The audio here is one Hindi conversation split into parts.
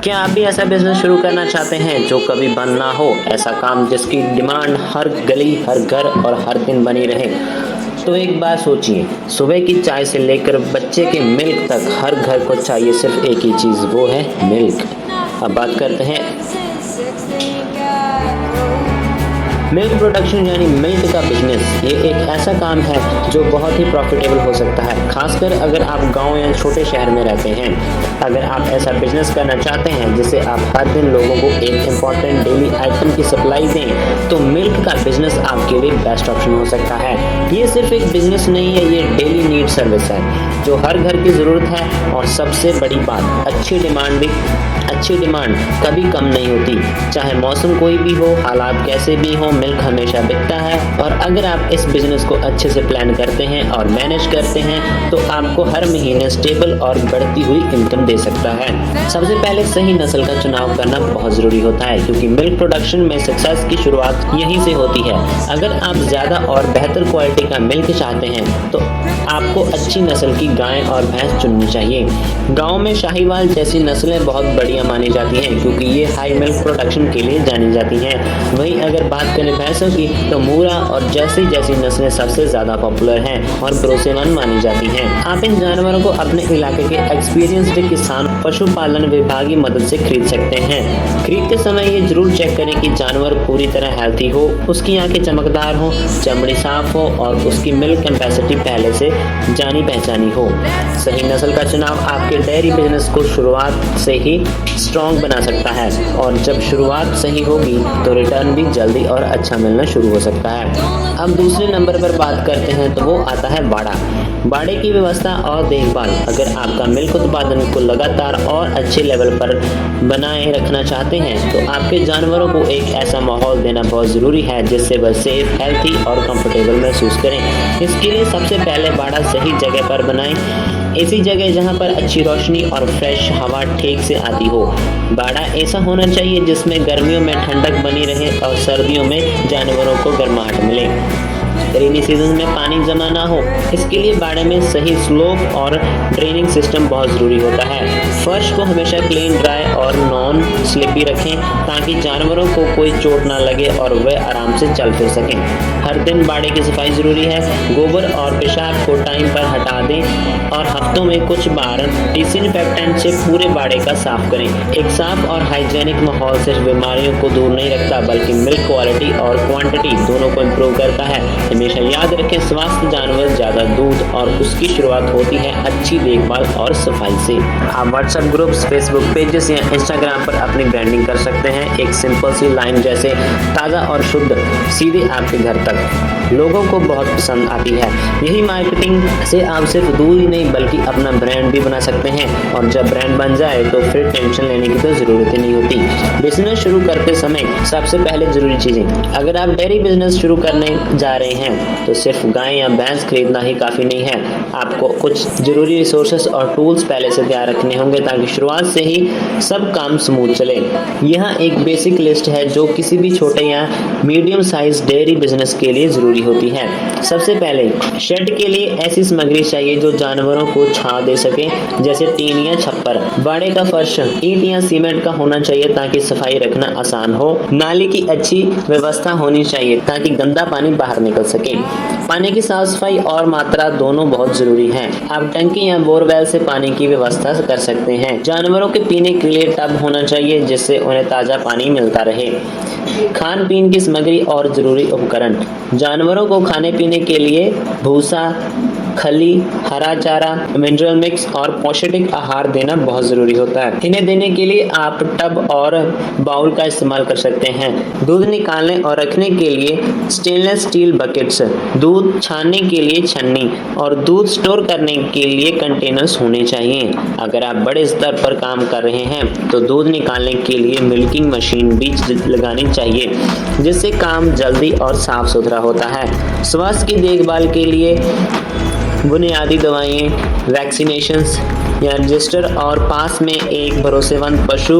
क्या आप भी ऐसा बिजनेस शुरू करना चाहते हैं जो कभी बंद ना हो, ऐसा काम जिसकी डिमांड हर गली, हर घर और हर दिन बनी रहे? तो एक बार सोचिए, सुबह की चाय से लेकर बच्चे के मिल्क तक हर घर को चाहिए सिर्फ एक ही चीज़, वो है मिल्क। अब बात करते हैं मिल्क प्रोडक्शन यानी मिल्क का बिजनेस। ये एक ऐसा काम है जो बहुत ही प्रॉफिटेबल हो सकता है, खासकर अगर आप गांव या छोटे शहर में रहते हैं। अगर आप ऐसा बिजनेस करना चाहते हैं जिससे आप हर दिन लोगों को एक इम्पॉर्टेंट डेली आइटम की सप्लाई दें, तो मिल्क का बिजनेस आपके लिए बेस्ट ऑप्शन हो सकता है। ये सिर्फ एक बिजनेस नहीं है, ये डेली नीड सर्विस है जो हर घर की ज़रूरत है। और सबसे बड़ी बात, अच्छी डिमांड कभी कम नहीं होती। चाहे मौसम कोई भी हो, हालात कैसे भी हो, मिल्क हमेशा बिकता है। और अगर आप इस बिजनेस को अच्छे से प्लान करते हैं और मैनेज करते हैं तो आपको हर महीने स्टेबल और बढ़ती हुई इनकम दे सकता है। सबसे पहले सही नस्ल का चुनाव करना बहुत ज़रूरी होता है, क्योंकि मिल्क प्रोडक्शन में सक्सेस की शुरुआत यहीं से होती है। अगर आप ज़्यादा और बेहतर क्वालिटी का मिल्क चाहते हैं तो आपको अच्छी नस्ल की गाय और भैंस चुननी चाहिए। गाँव में शाहीवाल जैसी नस्लें बहुत बढ़िया मानी जाती हैं, क्योंकि ये हाई मिल्क प्रोडक्शन के लिए जानी जाती हैं। वहीं अगर बात करें भैंसों की, तो मूरा और जैसी नस्लें सबसे ज़्यादा पॉपुलर हैं और भरोसेमंद मानी जाती हैं। आप इन जानवरों को अपने इलाके के एक्सपीरियंस्ड किसान पशुपालन विभाग की मदद से खरीद सकते हैं। खरीदते समय ये जरूर चेक करें कि जानवर पूरी तरह हेल्थी हो, उसकी आंखें चमकदार हो, चमड़ी साफ हो और उसकी मिल्क कैपेसिटी पहले से जानी पहचानी हो। सही नस्ल का चुनाव आपके डेयरी बिजनेस को शुरुआत से ही स्ट्रॉन्ग बना सकता है, और जब शुरुआत सही होगी तो रिटर्न भी जल्दी और अच्छा मिलना शुरू हो सकता है। अब दूसरे नंबर पर बात करते हैं तो वो आता है बाड़े की व्यवस्था और देखभाल। अगर आपका मिल्क उत्पादन को लगातार और अच्छे लेवल पर बनाए रखना चाहते हैं तो आपके जानवरों को एक ऐसा माहौल देना बहुत ज़रूरी है जिससे वह सेफ, हेल्थी और कंफर्टेबल महसूस करें। इसके लिए सबसे पहले बाड़ा सही जगह पर बनाएं, ऐसी जगह जहां पर अच्छी रोशनी और फ्रेश हवा ठीक से आती हो। बाड़ा ऐसा होना चाहिए जिसमें गर्मियों में ठंडक बनी रहे और सर्दियों में जानवरों को गर्माहट मिले। रेनी सीजन में पानी जमा ना हो, इसके लिए बाड़े में सही स्लोप और ड्रेनिंग सिस्टम बहुत ज़रूरी होता है। फर्श को हमेशा क्लीन, ड्राई और नॉन स्लिपी रखें ताकि जानवरों को कोई चोट ना लगे और वे आराम से चल फिर सकें। हर दिन बाड़े की सफाई ज़रूरी है। गोबर और पेशाब को टाइम पर हटा दें और हफ्तों में कुछ बार डिसइंफेक्टेंट से पूरे बाड़े का साफ करें। एक साफ और हाइजेनिक माहौल सिर्फ बीमारियों को दूर नहीं रखता बल्कि मिल्क क्वालिटी और क्वांटिटी दोनों को इम्प्रूव करता है। हमेशा याद रखें, स्वस्थ जानवर ज़्यादा दूध और उसकी शुरुआत होती है अच्छी देखभाल और सफाई से। आप व्हाट्सएप ग्रुप्स, फेसबुक पेजेस या इंस्टाग्राम पर अपनी ब्रांडिंग कर सकते हैं। एक सिंपल सी लाइन जैसे ताज़ा और शुद्ध सीधे आपके घर तक लोगों को बहुत पसंद आती है। यही मार्केटिंग से आप सिर्फ दूध ही नहीं बल्कि अपना ब्रांड भी बना सकते हैं, और जब ब्रांड बन जाए तो फिर टेंशन लेने की तो ज़रूरत ही नहीं होती। बिजनेस शुरू करते समय सबसे पहले ज़रूरी चीज़ें, अगर आप डेयरी बिजनेस शुरू करने जा रहे हैं तो सिर्फ गाय या भैंस खरीदना ही काफ़ी नहीं है। आपको कुछ ज़रूरी रिसोर्सेस और टूल्स पहले से तैयार रखने होंगे ताकि शुरुआत से ही सब काम स्मूथ चले। यहाँ एक बेसिक लिस्ट है जो किसी भी छोटे या मीडियम साइज डेयरी बिजनेस के लिए ज़रूरी होती है। सबसे पहले शेड के लिए ऐसी सामग्री चाहिए जो जानवरों को छांव दे सके, जैसे टीन या छप्पर। बाड़े का फर्श ईंट या सीमेंट का होना चाहिए ताकि सफाई रखना आसान हो। नाली की अच्छी व्यवस्था होनी चाहिए ताकि गंदा पानी बाहर निकल सके। पानी की साफ सफाई और मात्रा दोनों बहुत जरूरी है। आप टंकी या बोरवेल से पानी की व्यवस्था कर सकते हैं। जानवरों के पीने के लिए टब होना चाहिए जिससे उन्हें ताज़ा पानी मिलता रहे। खान पीन की सामग्री और जरूरी उपकरण, जानवरों को खाने पीने के लिए भूसा, खली, हरा चारा, मिनरल मिक्स और पौष्टिक आहार देना बहुत ज़रूरी होता है। इन्हें देने के लिए आप टब और बाउल का इस्तेमाल कर सकते हैं। दूध निकालने और रखने के लिए स्टेनलेस स्टील बकेट्स, दूध छानने के लिए छन्नी और दूध स्टोर करने के लिए कंटेनर्स होने चाहिए। अगर आप बड़े स्तर पर काम कर रहे हैं तो दूध निकालने के लिए मिल्किंग मशीन भी लगानी चाहिए जिससे काम जल्दी और साफ सुथरा होता है। स्वास्थ्य की देखभाल के लिए बुनियादी दवाएं, वैक्सीनेशंस या रजिस्टर और पास में एक भरोसेमंद पशु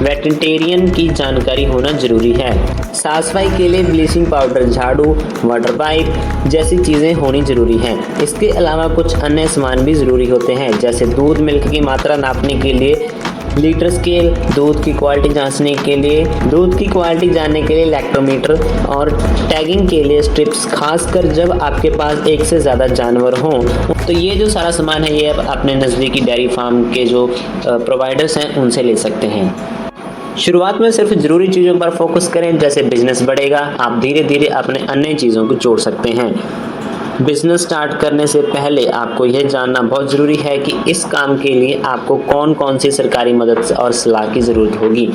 वेटरिनेरियन की जानकारी होना जरूरी है। साफ सफाई के लिए ब्लीचिंग पाउडर, झाड़ू, वाटर पाइप जैसी चीज़ें होनी जरूरी हैं। इसके अलावा कुछ अन्य सामान भी ज़रूरी होते हैं, जैसे दूध मिल्क की मात्रा नापने के लिए लीटर स्केल, दूध की क्वालिटी जानने के लिए लैक्टोमीटर और टैगिंग के लिए स्ट्रिप्स, खासकर जब आपके पास एक से ज़्यादा जानवर हों। तो ये जो सारा सामान है ये आप अपने नज़दीकी डेयरी फार्म के जो प्रोवाइडर्स हैं उनसे ले सकते हैं। शुरुआत में सिर्फ ज़रूरी चीज़ों पर फोकस करें। जैसे बिजनेस बढ़ेगा, आप धीरे धीरे अपने अन्य चीज़ों को जोड़ सकते हैं। बिजनेस स्टार्ट करने से पहले आपको यह जानना बहुत ज़रूरी है कि इस काम के लिए आपको कौन कौन सी सरकारी मदद और सलाह की ज़रूरत होगी।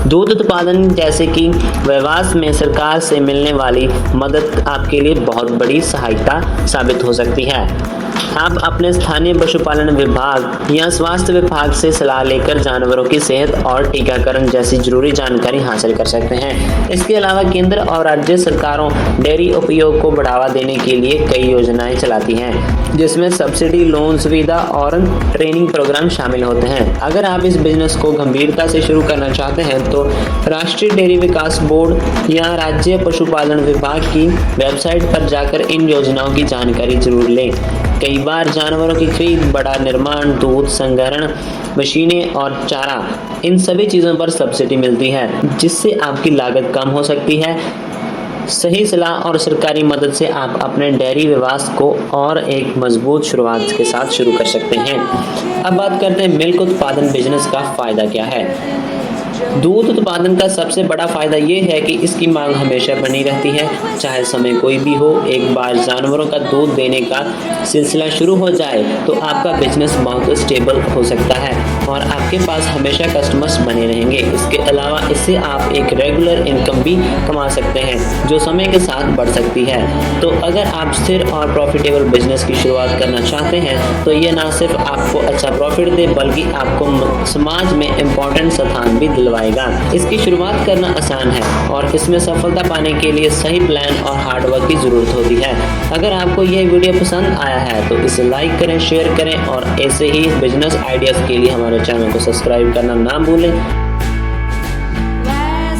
दूध उत्पादन जैसे कि व्यवसाय में सरकार से मिलने वाली मदद आपके लिए बहुत बड़ी सहायता साबित हो सकती है। आप अपने स्थानीय पशुपालन विभाग या स्वास्थ्य विभाग से सलाह लेकर जानवरों की सेहत और टीकाकरण जैसी जरूरी जानकारी हासिल कर सकते हैं। इसके अलावा केंद्र और राज्य सरकारों डेयरी उपयोग को बढ़ावा देने के लिए कई योजनाएं चलाती हैं, जिसमें सब्सिडी, लोन सुविधा और ट्रेनिंग प्रोग्राम शामिल होते हैं। अगर आप इस बिजनेस को गंभीरता से शुरू करना चाहते हैं तो राष्ट्रीय डेयरी विकास बोर्ड या राज्य पशुपालन विभाग की वेबसाइट पर जाकर इन योजनाओं की जानकारी जरूर लें। कई बार जानवरों की खरीद, बड़ा निर्माण, दूध संग्रहण मशीनें और चारा, इन सभी चीज़ों पर सब्सिडी मिलती है, जिससे आपकी लागत कम हो सकती है। सही सलाह और सरकारी मदद से आप अपने डेयरी व्यवसाय को और एक मजबूत शुरुआत के साथ शुरू कर सकते हैं। अब बात करते हैं मिल्क उत्पादन बिजनेस का फ़ायदा क्या है। दूध उत्पादन का सबसे बड़ा फायदा ये है कि इसकी मांग हमेशा बनी रहती है, चाहे समय कोई भी हो। एक बार जानवरों का दूध देने का सिलसिला शुरू हो जाए तो आपका बिजनेस बहुत स्टेबल हो सकता है और आपके पास हमेशा कस्टमर्स बने रहेंगे। इसके अलावा इससे आप एक रेगुलर इनकम भी कमा सकते हैं जो समय के साथ बढ़ सकती है। तो अगर आप स्थिर और प्रॉफिटेबल बिजनेस की शुरुआत करना चाहते हैं तो ये ना सिर्फ आपको अच्छा प्रॉफिट दे बल्कि आपको समाज में इम्पोर्टेंट स्थान भी दिलवाएगा। इसकी शुरुआत करना आसान है और इसमें सफलता पाने के लिए सही प्लान और हार्डवर्क की जरूरत होती है। अगर आपको यह वीडियो पसंद आया है तो इसे लाइक करें, शेयर करें और ऐसे ही बिजनेस आइडियाज़ के लिए हमारे चैनल को सब्सक्राइब करना ना भूलें।